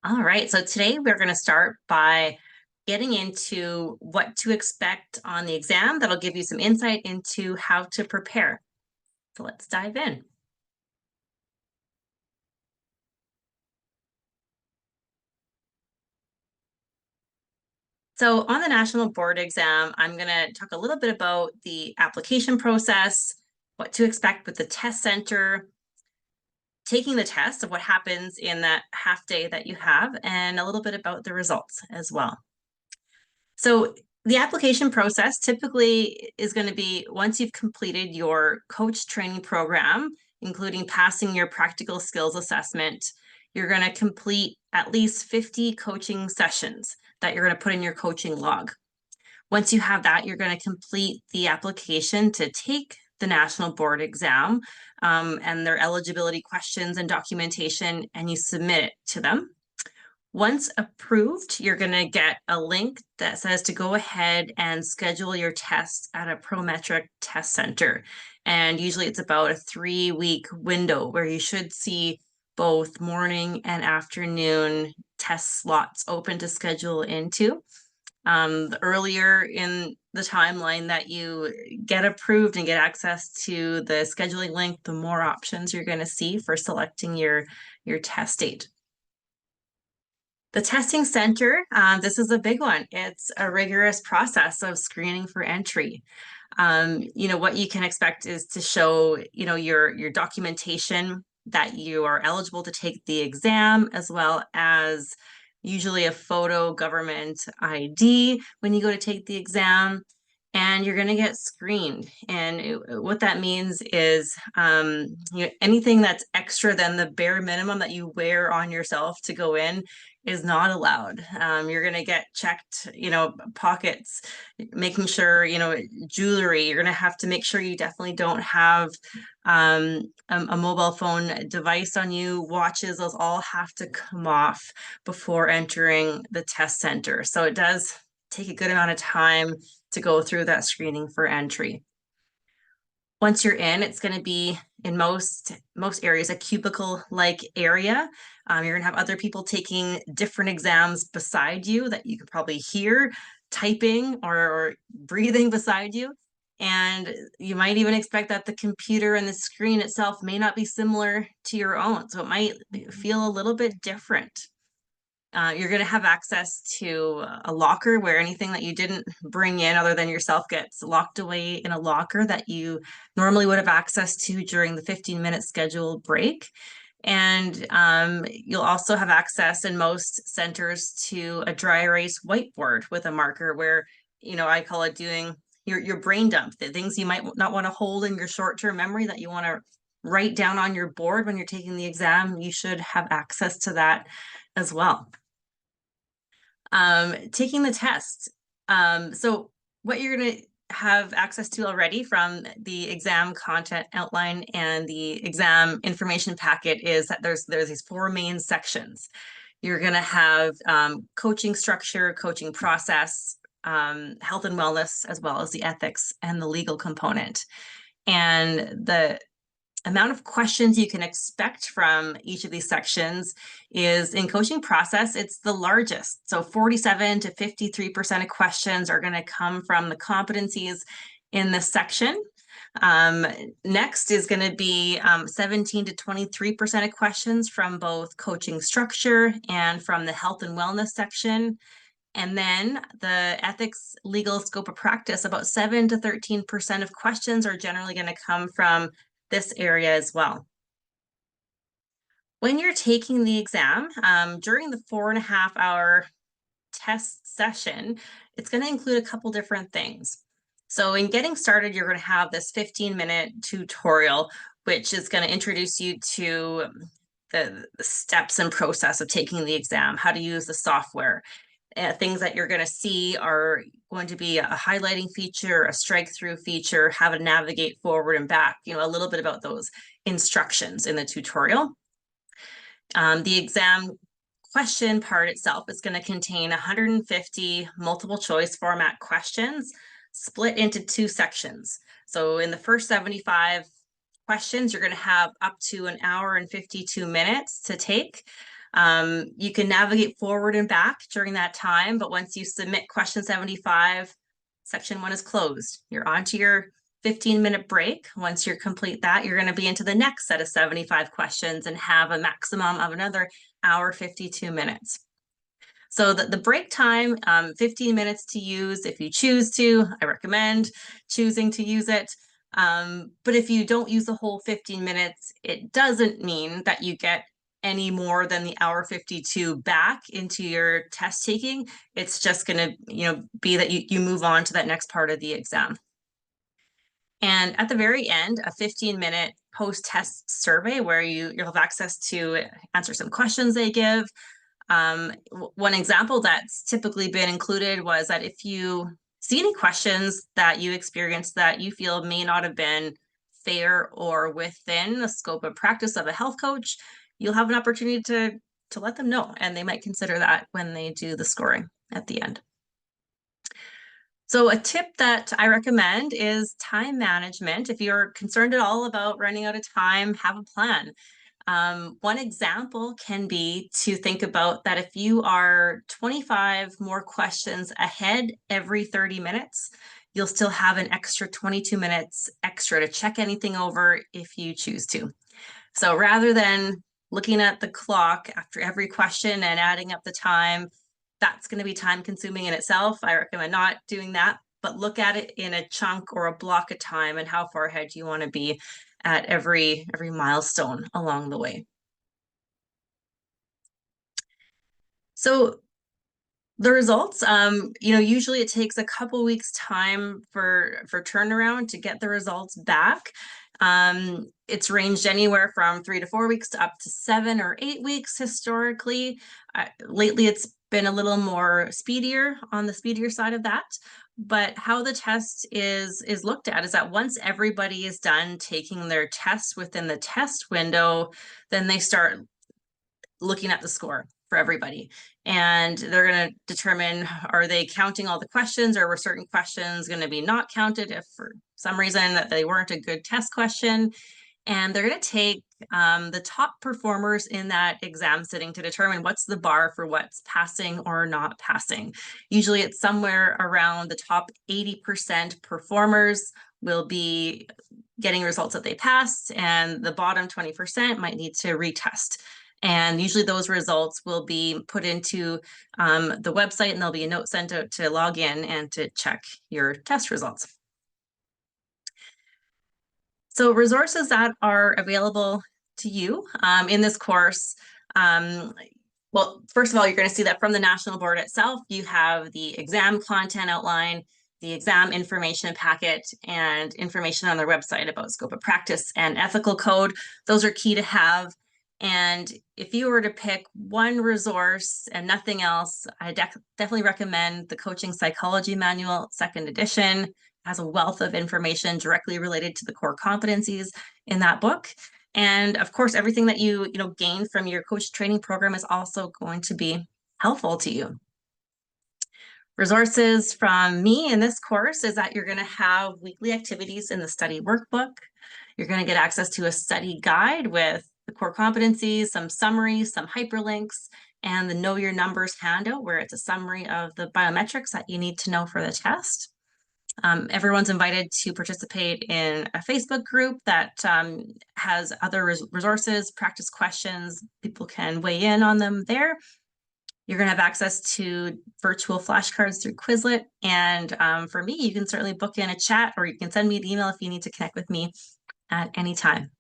All right, so today we're going to start by getting into what to expect on the exam. That'll give you some insight into how to prepare. So let's dive in. So on the National Board Exam, I'm going to talk a little bit about the application process, what to expect with the test center, taking the test of what happens in that half day that you have, and a little bit about the results as well. So the application process typically is going to be once you've completed your coach training program, including passing your practical skills assessment, you're going to complete at least 50 coaching sessions that you're going to put in your coaching log. Once you have that, you're going to complete the application to take the National Board Exam and their eligibility questions and documentation, and you submit it to them. Once approved, you're going to get a link that says to go ahead and schedule your test at a Prometric test center. And usually it's about a 3-week window where you should see both morning and afternoon test slots open to schedule into. The earlier in the timeline that you get approved and get access to the scheduling link, the more options you're going to see for selecting your test date. The testing center, this is a big one. It's a rigorous process of screening for entry. What you can expect is to show, your documentation that you are eligible to take the exam, as well as usually a photo government ID when you go to take the exam. And you're going to get screened. And what that means is anything that's extra than the bare minimum that you wear on yourself to go in is not allowed. You're going to get checked, pockets, making sure, jewelry. You're going to have to make sure you definitely don't have a mobile phone device on you. Watches, those all have to come off before entering the test center. So it does take a good amount of time to go through that screening for entry. Once you're in, it's going to be in most areas a cubicle-like area. You're going to have other people taking different exams beside you that you could probably hear typing or breathing beside you. And you might even expect that the computer and the screen itself may not be similar to your own. So it might feel a little bit different. You're going to have access to a locker where anything that you didn't bring in other than yourself gets locked away in a locker that you normally would have access to during the 15-minute scheduled break. And you'll also have access in most centers to a dry erase whiteboard with a marker where, I call it doing your brain dump, the things you might not want to hold in your short-term memory that you want to write down on your board when you're taking the exam. You should have access to that as well. Taking the test. So what you're going to have access to already from the exam content outline and the exam information packet is that there's these 4 main sections. You're going to have coaching structure, coaching process, health and wellness, as well as the ethics and the legal component. And the amount of questions you can expect from each of these sections is in coaching process, it's the largest. So 47 to 53% of questions are going to come from the competencies in this section. Next is going to be 17 to 23% of questions from both coaching structure and from the health and wellness section. And then the ethics, legal, scope of practice, about 7 to 13% of questions are generally going to come from this area as well. When you're taking the exam, during the 4.5-hour test session, it's going to include a couple different things. So in getting started, you're going to have this 15-minute tutorial, which is going to introduce you to the steps and process of taking the exam, how to use the software. Things that you're going to see are going to be a highlighting feature, a strike through feature, how to navigate forward and back, a little bit about those instructions in the tutorial. The exam question part itself is going to contain 150 multiple choice format questions split into 2 sections. So in the first 75 questions, you're going to have up to 1 hour and 52 minutes to take. You can navigate forward and back during that time, but once you submit question 75, section 1 is closed. You're on to your 15-minute break. Once you complete that, you're going to be into the next set of 75 questions and have a maximum of another hour 52 minutes. So the break time, 15 minutes to use if you choose to. I recommend choosing to use it. But if you don't use the whole 15 minutes, it doesn't mean that you get any more than the hour 52 back into your test taking. It's just going to, be that you move on to that next part of the exam. And at the very end, a 15-minute post-test survey where you'll have access to answer some questions they give. One example that's typically been included was that if you see any questions that you experienced that you feel may not have been fair or within the scope of practice of a health coach, you'll have an opportunity to let them know, and they might consider that when they do the scoring at the end. So a tip that I recommend is time management. If you're concerned at all about running out of time, have a plan. One example can be to think about that if you are 25 more questions ahead every 30 minutes, you'll still have an extra 22 minutes extra to check anything over if you choose to. So rather than looking at the clock after every question and adding up the time, that's going to be time consuming in itself. I recommend not doing that, but look at it in a chunk or a block of time and how far ahead you want to be at every milestone along the way. So the results, usually it takes a couple weeks time for turnaround to get the results back. It's ranged anywhere from 3 to 4 weeks to up to 7 or 8 weeks historically. Lately, it's been a little more on the speedier side of that. But how the test is looked at is that once everybody is done taking their test within the test window, then they start looking at the score for everybody. And they're going to determine, are they counting all the questions, or were certain questions going to be not counted if for some reason that they weren't a good test question. And they're going to take the top performers in that exam sitting to determine what's the bar for what's passing or not passing. Usually it's somewhere around the top 80% performers will be getting results that they passed, and the bottom 20% might need to retest. And usually those results will be put into the website, and there'll be a note sent out to log in and to check your test results. So resources that are available to you in this course, well, first of all, you're going to see that from the National Board itself, you have the exam content outline, the exam information packet, and information on their website about scope of practice and ethical code. Those are key to have. And if you were to pick one resource and nothing else, I definitely recommend the Coaching Psychology Manual, 2nd edition. It has a wealth of information directly related to the core competencies in that book. And of course, everything that you gain from your coach training program is also going to be helpful to you. Resources from me in this course is that you're going to have weekly activities in the study workbook. You're going to get access to a study guide with the core competencies, some summaries, some hyperlinks, and the Know Your Numbers handout, where it's a summary of the biometrics that you need to know for the test. Everyone's invited to participate in a Facebook group that has other resources, practice questions. People can weigh in on them there. You're going to have access to virtual flashcards through Quizlet. And for me, you can certainly book in a chat, or you can send me an email if you need to connect with me at any time.